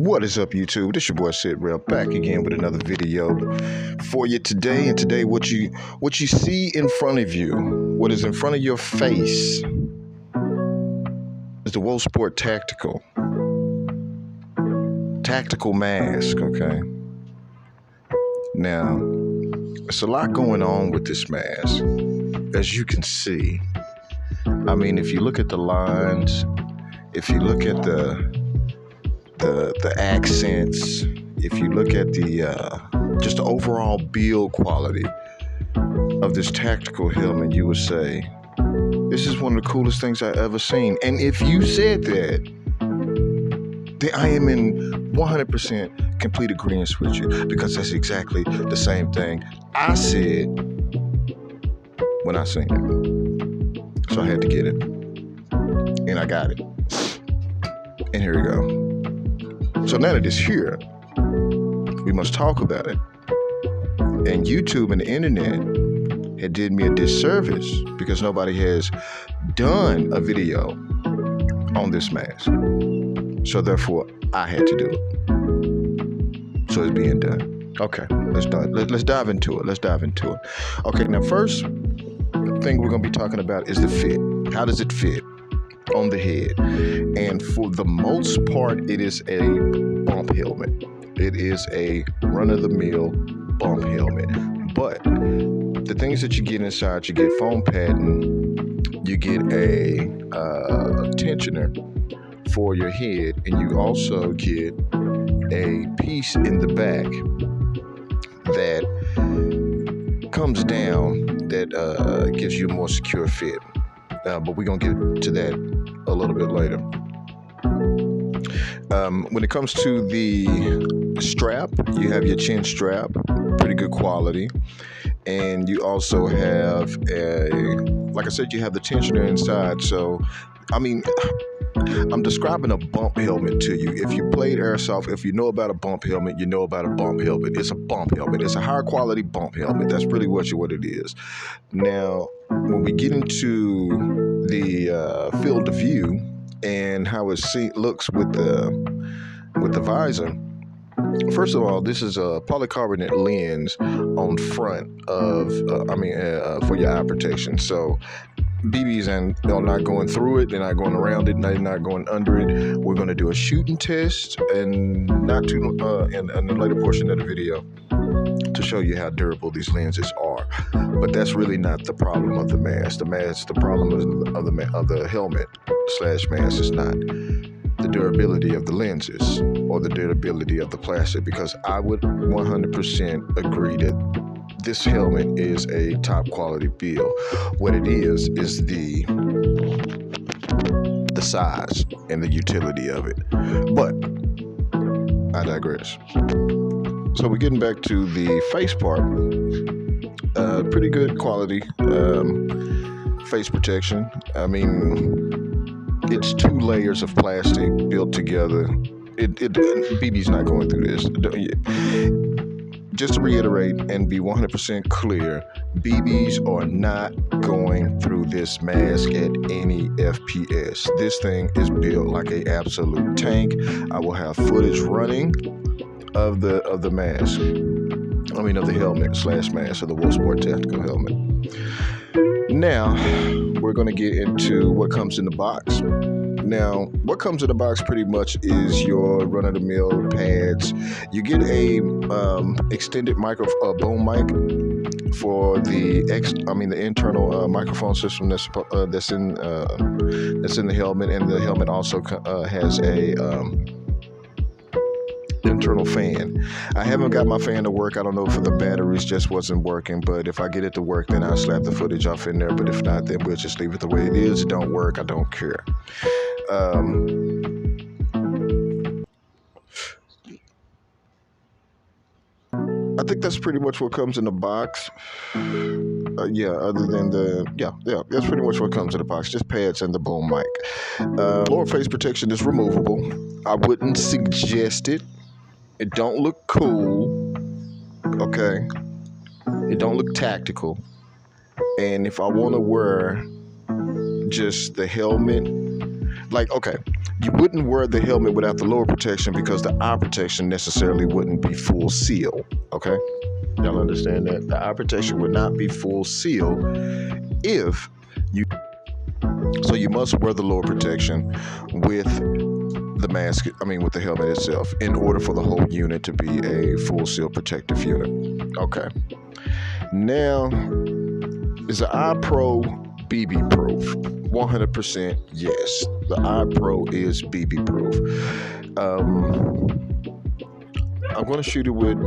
What is up, YouTube? This your boy Sid Rail back again with another video for you today. And today, what you see in front of you, what is in front of your face, is the Wosport Tactical mask. Okay. Now, there's a lot going on with this mask, as you can see. I mean, if you look at the lines, if you look at the accents, if you look at the just the overall build quality of this tactical helmet, you would say this is one of the coolest things I've ever seen. And if you said that, then I am in 100% complete agreement with you, because that's exactly the same thing I said when I seen it. So I had to get it, and I got it. And here we go. So now that it's here, we must talk about it. And YouTube and the internet had did me a disservice because nobody has done a video on this mask. So therefore, I had to do it. So it's being done. Okay, let's dive into it. Okay, now first thing we're going to be talking about is the fit. How does it fit on the head? And for the most part, it is a bump helmet. It is a run-of-the-mill bump helmet. But the things that you get inside, you get foam padding, you get a tensioner for your head, and you also get a piece in the back that comes down that gives you a more secure fit. But we're going to get to that a little bit later. When it comes to the strap, you have your chin strap, pretty good quality. And you also have like I said, you have the tensioner inside. So, I mean, I'm describing a bump helmet to you. If you played airsoft, if you know about a bump helmet, you know about a bump helmet. It's a bump helmet. It's a higher quality bump helmet. That's really what it is. Now, when we get into the field of view and how it looks with the visor, first of all, this is a polycarbonate lens on front of, for your eye protection. So BBs are not going through it, they're not going around it, they're not going under it. We're going to do a shooting test, and not too in the later portion of the video, to show you how durable these lenses are. But that's really not the problem of the mask. The problem of the helmet / mask is not the durability of the lenses or the durability of the plastic, because I would 100% agree that this helmet is a top quality build. What it is the size and the utility of it. But I digress. So we're getting back to the face part. Pretty good quality face protection. I mean, it's 2 layers of plastic built together. BB's not going through this. Just to reiterate and be 100% clear, BBs are not going through this mask at any FPS. This thing is built like an absolute tank. I will have footage running of the mask. Of the helmet / mask, of the Wosport Tactical Helmet. Now, we're going to get into what comes in the box. Now, what comes in the box pretty much is your run-of-the-mill pads. You get a extended boom mic for the internal microphone system that's in the helmet, and the helmet also has a internal fan. I haven't got my fan to work. I don't know if the batteries just wasn't working, but if I get it to work, then I'll slap the footage off in there. But if not, then we'll just leave it the way it is. It don't work, I don't care. I think that's pretty much what comes in the box. Other than that's pretty much what comes in the box. Just pads and the boom mic. Lower face protection is removable. I wouldn't suggest it. It don't look cool. Okay. It don't look tactical. And if I want to wear just the helmet Like, okay, you wouldn't wear the helmet without the lower protection because the eye protection necessarily wouldn't be full seal. Okay, y'all understand that? The eye protection would not be full seal if you. So you must wear the lower protection with the mask, with the helmet itself, in order for the whole unit to be a full seal protective unit. Okay. Now, is the Eye Pro BB proof? 100% yes. The Eye Pro is BB proof. I'm going to shoot it with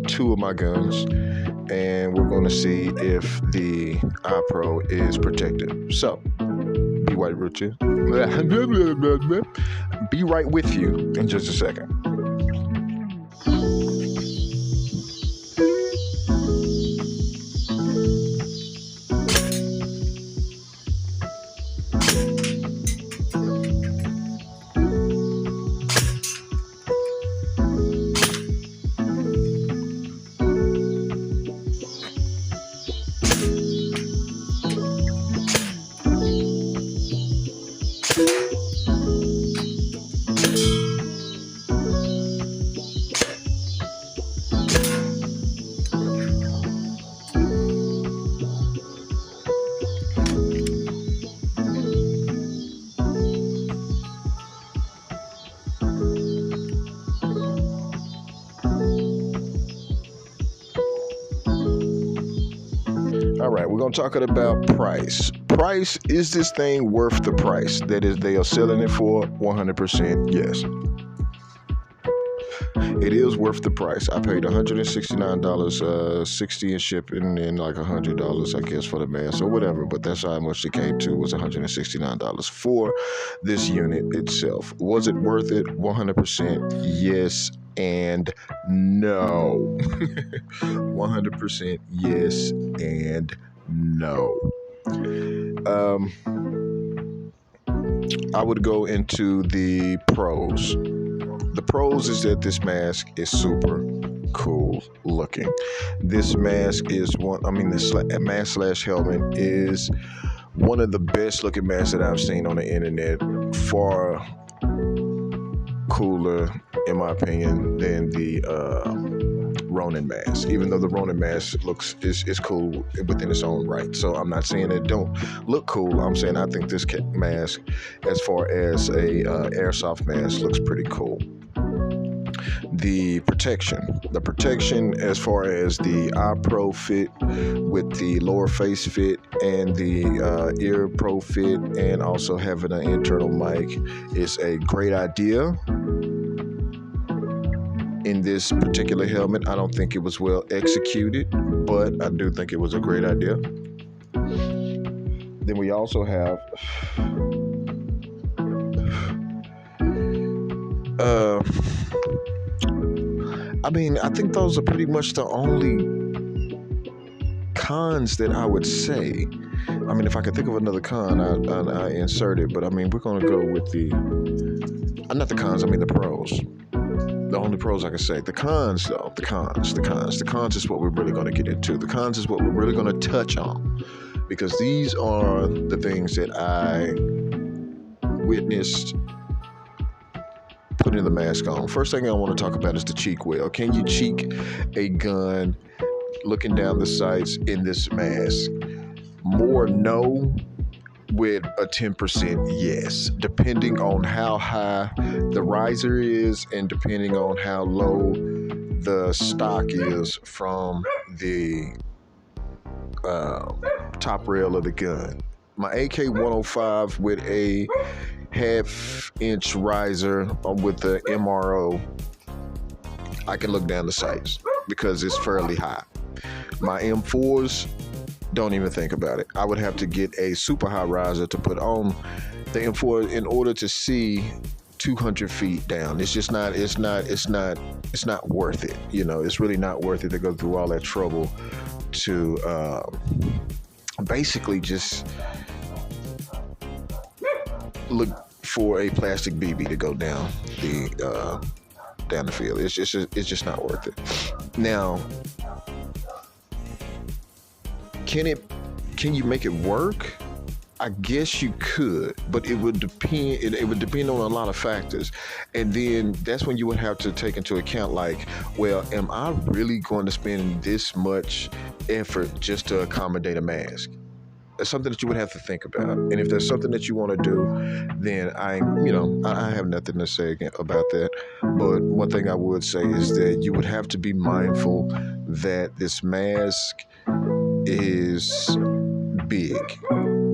2 of my guns, and we're going to see if the Eye Pro is protected. So, be right with you. Be right with you in just a second. All right, we're going to talk about price. Price, is this thing worth the price that is they are selling it for? 100% yes. It is worth the price. I paid $169, 60 in shipping, and like $100, I guess, for the mask or whatever. But that's how much it came to, was $169 for this unit itself. Was it worth it? 100% yes and no. 100% yes and no. I would go into the pros. The pros is that this mask is super cool looking. This mask is this mask / helmet is one of the best looking masks that I've seen on the internet. Far cooler, in my opinion, than the Ronin mask. Even though the Ronin mask is cool within its own right. So I'm not saying it don't look cool. I'm saying I think this mask, as far as a airsoft mask, looks pretty cool. The protection as far as the Eye Pro fit with the lower face fit and the ear pro fit, and also having an internal mic, is a great idea. In this particular helmet, I don't think it was well executed, but I do think it was a great idea. Then we also have I think those are pretty much the only cons that I would say. If I could think of another con, I insert it. But we're going to go with not the cons, the pros. The only pros I can say. The cons, though, the cons is what we're really going to get into. The cons is what we're really going to touch on, because these are the things that I witnessed putting the mask on. First thing I want to talk about is the cheek well. Can you cheek a gun looking down the sights in this mask? More no, with a 10% yes, depending on how high the riser is and depending on how low the stock is from the top rail of the gun. My AK-105 with a half-inch riser with the MRO, I can look down the sights because it's fairly high. My M4s, don't even think about it. I would have to get a super high riser to put on the M4 in order to see 200 feet down. It's just not. It's not worth it. It's really not worth it to go through all that trouble to basically just look for a plastic BB to go down the field. It's just not worth it. Now, can you make it work? I guess you could, but it would depend. It would depend on a lot of factors, and then that's when you would have to take into account, like, well, am I really going to spend this much effort just to accommodate a mask? It's something that you would have to think about. And if there's something that you want to do, then I have nothing to say about that. But one thing I would say is that you would have to be mindful that this mask is big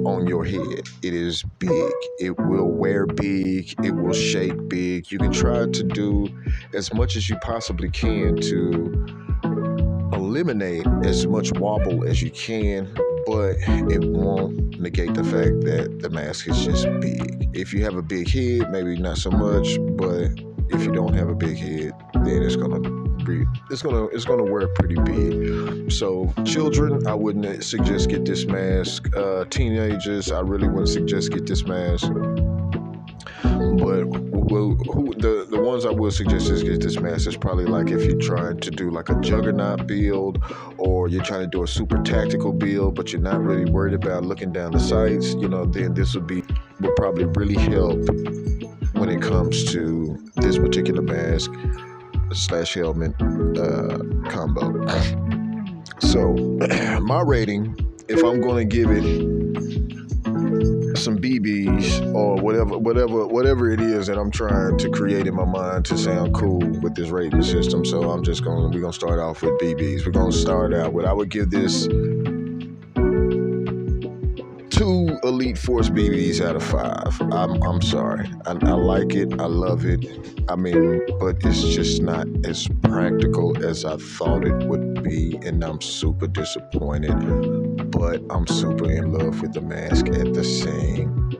on your head. It is big. It will wear big. It will shake big. You can try to do as much as you possibly can to eliminate as much wobble as you can, but it won't negate the fact that the mask is just big. If you have a big head, maybe not so much, but if you don't have a big head, then it's gonna wear pretty big. So children, I wouldn't suggest get this mask. Teenagers, I really wouldn't suggest get this mask. But the ones I would suggest is get this mask is probably like if you're trying to do like a juggernaut build, or you're trying to do a super tactical build, but you're not really worried about looking down the sights. Then this would probably really help when it comes to this particular mask / helmet combo. So my rating, if I'm going to give it some BBs or whatever it is that I'm trying to create in my mind to sound cool with this rating system. So we're gonna start off with BBs. We're gonna start out with, I would give this 2 Elite Force BBs out of 5. I'm sorry. I like it. I love it. But it's just not as practical as I thought it would be, and I'm super disappointed. But I'm super in love with the mask at the same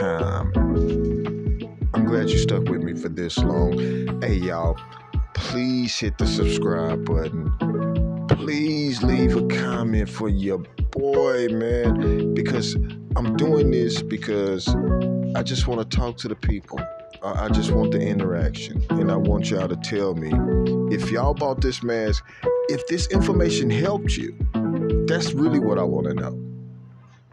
time. I'm glad you stuck with me for this long. Hey, y'all, please hit the subscribe button. Please leave a comment for your boy, man, because I'm doing this because I just want to talk to the people. I just want the interaction, and I want y'all to tell me if y'all bought this mask, if this information helped you. That's really what I want to know.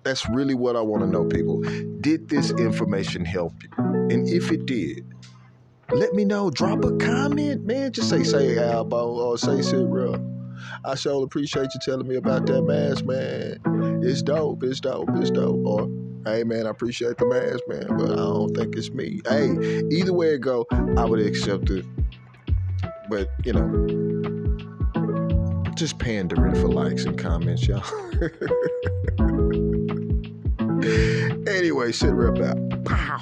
That's really what I want to know, people. Did this information help you? And if it did, let me know. Drop a comment, man. Just say Albo, or say Cyril. I sure appreciate you telling me about that mask, man. It's dope. Or, hey, man, I appreciate the mask, man, but I don't think it's me. Hey, either way it go, I would accept it. But, just pandering for likes and comments, y'all. Anyway, sit right back. Pow.